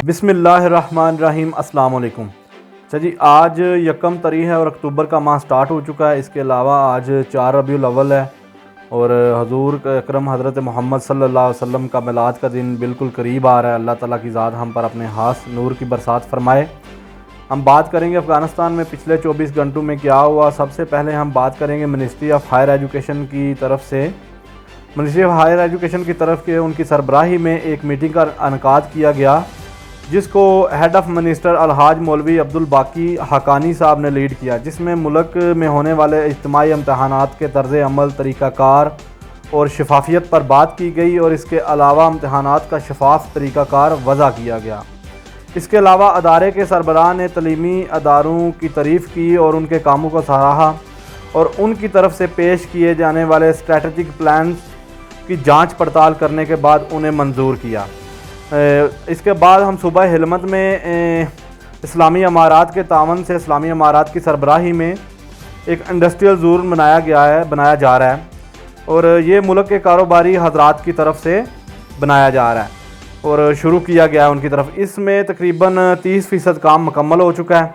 बिस्मिल्लाहिर्रहमानिर्रहीम, अस्सलाम वालेकुम। अच्छा जी, आज यकम तारीख़ है और अक्टूबर का माह स्टार्ट हो चुका है। इसके अलावा आज 4 रबीउल अव्वल है और हजूर अकरम हज़रत मोहम्मद सल्लल्लाहु अलैहि वसल्लम का मिलाद का दिन बिल्कुल करीब आ रहा है। अल्लाह ताला की ज़ात हम पर अपने हाथ नूर की बरसात फरमाए। हम बात करेंगे अफ़गानिस्तान में पिछले 24 घंटों में क्या हुआ। सबसे पहले हम बात करेंगे मिनिस्ट्री ऑफ हायर एजुकेशन की तरफ से। मिनिस्ट्री ऑफ हायर एजुकेशन की तरफ के उनकी सरबराही में एक मीटिंग का इनेकाद किया गया, जिसको हेड ऑफ़ मिनिस्टर अलहाज मौलवी अब्दुल बाकी हकानी साहब ने लीड किया, जिसमें मुल्क में होने वाले इज्तिमाई इम्तहानात के तर्ज़ अमल, तरीक़ाकार और शफाफियत पर बात की गई और इसके अलावा इम्तहानात का शफाफ तरीक़ाकार वज़ा किया गया। इसके अलावा अदारे के सरबराह ने तलीमी अदारों की तारीफ़ की और उनके कामों को सराहा और उनकी तरफ से पेश किए जाने वाले स्ट्रेटजिक प्लान्स की जाँच पड़ताल करने के बाद उन्हें मंजूर किया। इसके बाद हम सुबह हिलमत में इस्लामी अमारात के तावन से इस्लामी अमारात की सरबराही में एक इंडस्ट्रियल जोन बनाया जा रहा है और ये मुल्क के कारोबारी हजरात की तरफ से बनाया जा रहा है और शुरू किया गया है उनकी तरफ। इसमें तकरीबन 30% काम मुकम्मल हो चुका है,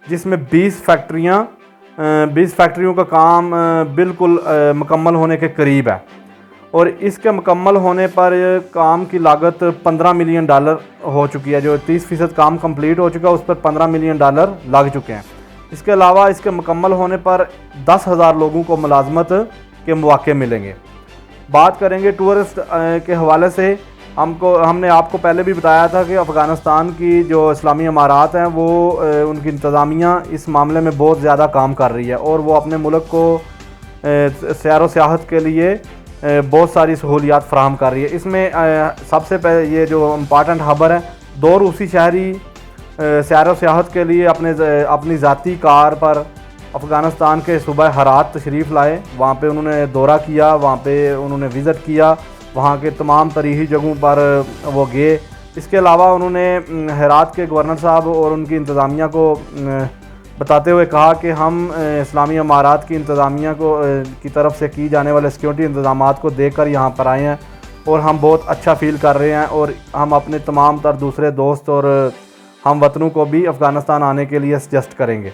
जिसमें 20 फैक्ट्रियों का काम बिल्कुल मुकम्मल होने के करीब है और इसके मुकम्मल होने पर काम की लागत $15 मिलियन हो चुकी है। जो 30% काम कंप्लीट हो चुका है उस पर $15 मिलियन लग चुके हैं। इसके अलावा इसके मुकम्मल होने पर 10,000 लोगों को मुलाजमत के मौके मिलेंगे। बात करेंगे टूरिस्ट के हवाले से। हमने आपको पहले भी बताया था कि अफ़गानिस्तान की जो इस्लामी अमारात हैं वो उनकी इंतज़ामिया इस मामले में बहुत ज़्यादा काम कर रही है और वो अपने मुल्क को सैर व सियाहत के लिए बहुत सारी सहूलियात फ़राहम कर रही है। इसमें सबसे पहले ये जो इम्पॉर्टेंट खबर है, 2 रूसी शहरी सैर व सियाहत के लिए अपनी ज़ाती कार पर अफ़गानिस्तान के सूबा हरात तशरीफ़ लाए। वहाँ पे उन्होंने दौरा किया, वहाँ पे उन्होंने विज़िट किया, वहाँ के तमाम तरीही जगहों पर वो गए। इसके अलावा उन्होंने हेरात के गवर्नर साहब और उनकी इंतज़ामिया को बताते हुए कहा कि हम इस्लामी अमारात की इंतज़ामिया की तरफ से की जाने वाले सिक्योरिटी इंतज़ामात को देखकर यहाँ पर आए हैं और हम बहुत अच्छा फ़ील कर रहे हैं और हम अपने तमाम तर दूसरे दोस्त और हम वतनों को भी अफ़गानिस्तान आने के लिए सजेस्ट करेंगे।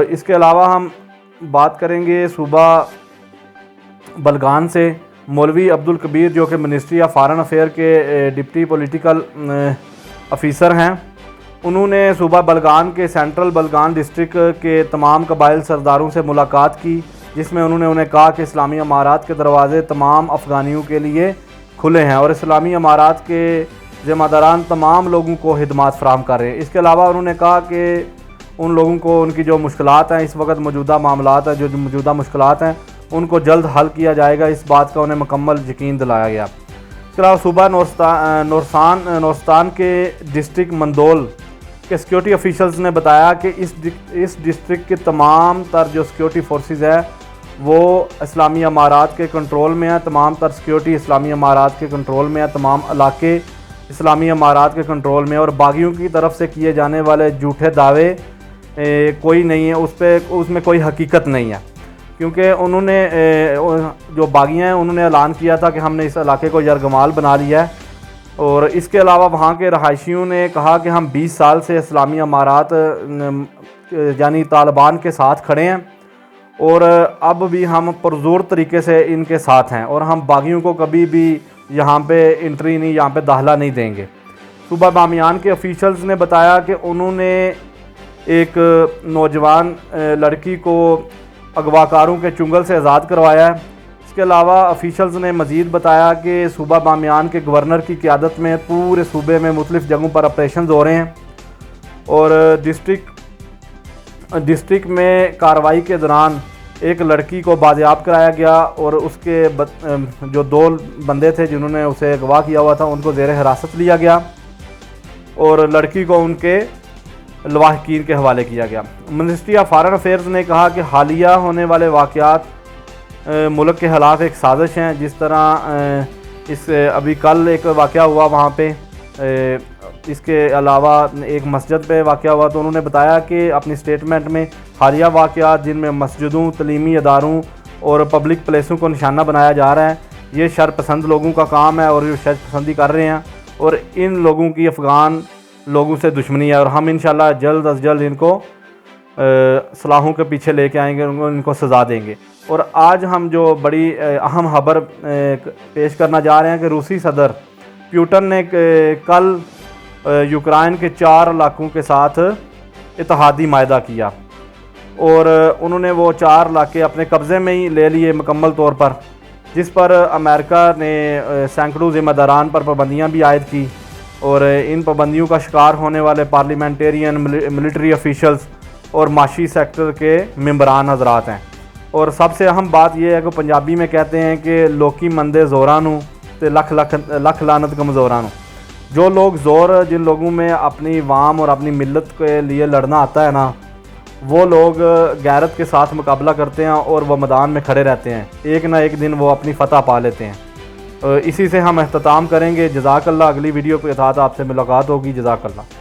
इसके अलावा हम बात करेंगे सूबा बलगान से। मौलवी अब्दुल कबीर जो कि मिनिस्ट्री ऑफ फॉरेन अफेयर के डिप्टी पॉलिटिकल ऑफिसर हैं, उन्होंने सूबा बलगान के सेंट्रल बलगान डिस्ट्रिक्ट के तमाम कबाइल सरदारों से मुलाकात की, जिसमें उन्हें कहा कि इस्लामी अमारात के दरवाज़े तमाम अफ़गानियों के लिए खुले हैं और इस्लामी अमारात के ज़िम्मेदारान तमाम लोगों को खिदमत फ़राहम कर रहे हैं। इसके अलावा उन्होंने कहा कि उन लोगों को उनकी जो मुश्किलात हैं, इस वक्त मौजूदा मामलात हैं, जो मौजूदा मुश्किलात हैं, उनको जल्द हल किया जाएगा। इस बात का उन्हें मुकम्मल यकीन दिलाया गया। इसके अलावा सूबा नूरस्तान के डिस्ट्रिक्ट मंदोल के सिक्योरिटी ऑफिशल्स ने बताया कि इस डिस्ट्रिक्ट के तमाम तर जो सिक्योरिटी फोर्सेस है वो इस्लामी अमारात के कंट्रोल में है। तमाम तर सिक्योरिटी इस्लामी अमारात के कंट्रोल में है, तमाम इलाके इस्लामी अमारात के कंट्रोल में, और बागियों की तरफ से किए जाने वाले झूठे दावे कोई नहीं है, उसमें कोई हकीकत नहीं है, क्योंकि उन्होंने जो बागी हैं उन्होंने ऐलान किया था कि हमने इस इलाके को यरगमाल बना लिया है। और इसके अलावा वहाँ के रहायशियों ने कहा कि हम 20 साल से इस्लामी अमारात यानी तालिबान के साथ खड़े हैं और अब भी हम पुरज़ोर तरीके से इनके साथ हैं और हम बागियों को कभी भी यहाँ पे एंट्री नहीं, यहाँ पे दाखिला नहीं देंगे। सूबा बामियान के ऑफिशल्स ने बताया कि उन्होंने एक नौजवान लड़की को अगवाकारों के चुंगल से आज़ाद करवाया है। इसके अलावा ऑफिशल्स ने मज़ीद बताया कि सूबा बामियान के गवर्नर की क़यादत में पूरे सूबे में मुख्तलिफ़ जगहों पर ऑपरेशन हो रहे हैं और डिस्ट्रिक्ट में कार्रवाई के दौरान एक लड़की को बाजियाब कराया गया और उसके जो 2 बंदे थे जिन्होंने उसे अगवा किया हुआ था उनको ज़ेर हिरासत लिया गया और लड़की को उनके लवाहकीन के हवाले किया गया। मिनिस्ट्री ऑफ फॉरेन अफेयर्स ने कहा कि हालिया होने वाले वाक़यात मुल्क के खिलाफ एक साजिश हैं। जिस तरह इस अभी कल एक वाक़या हुआ वहाँ पे इसके अलावा एक मस्जिद पे वाक़या हुआ, तो उन्होंने बताया कि अपनी स्टेटमेंट में हालिया वाक़यात जिनमें मस्जिदों, तलीमी अदारों और पब्लिक प्लेसों को निशाना बनाया जा रहा है, ये शरपसंद लोगों का काम है और ये शरपसंदी कर रहे हैं और इन लोगों की अफ़गान लोगों से दुश्मनी है और हम इंशाल्लाह जल्द अज जल्द इनको सलाहों के पीछे लेके आएंगे, इनको सज़ा देंगे। और आज हम जो बड़ी अहम खबर पेश करना जा रहे हैं कि रूसी सदर पुतिन ने कल यूक्रेन के 4 इलाकों के साथ इत्तेहादी मायदा किया और उन्होंने वो 4 इलाके अपने कब्ज़े में ही ले लिए मुकम्मल तौर पर, जिस पर अमेरिका ने सैकड़ों ज़िम्मेदारान पर पाबंदियाँ भी आयद की और इन पाबंदियों का शिकार होने वाले पार्लियामेंटेरियन, मिलिट्री ऑफिशल्स और माशी सेक्टर के मेंबरान हजरात हैं। और सबसे अहम बात यह है कि पंजाबी में कहते हैं कि लोकी मंदे ज़ोरानू ते लख लख लख लानत कमज़ोरानू। जो लोग ज़ोर जिन लोगों में अपनी वाम और अपनी मिल्लत के लिए लड़ना आता है ना, वो लोग गैरत के साथ मुकाबला करते हैं और वह मैदान में खड़े रहते हैं, एक ना एक दिन वो अपनी फ़तह पा लेते हैं। इसी से हम अख्ताम करेंगे। जज़ाकल्लाह। अगली वीडियो के साथ आपसे मुलाकात होगी। जज़ाकल्लाह।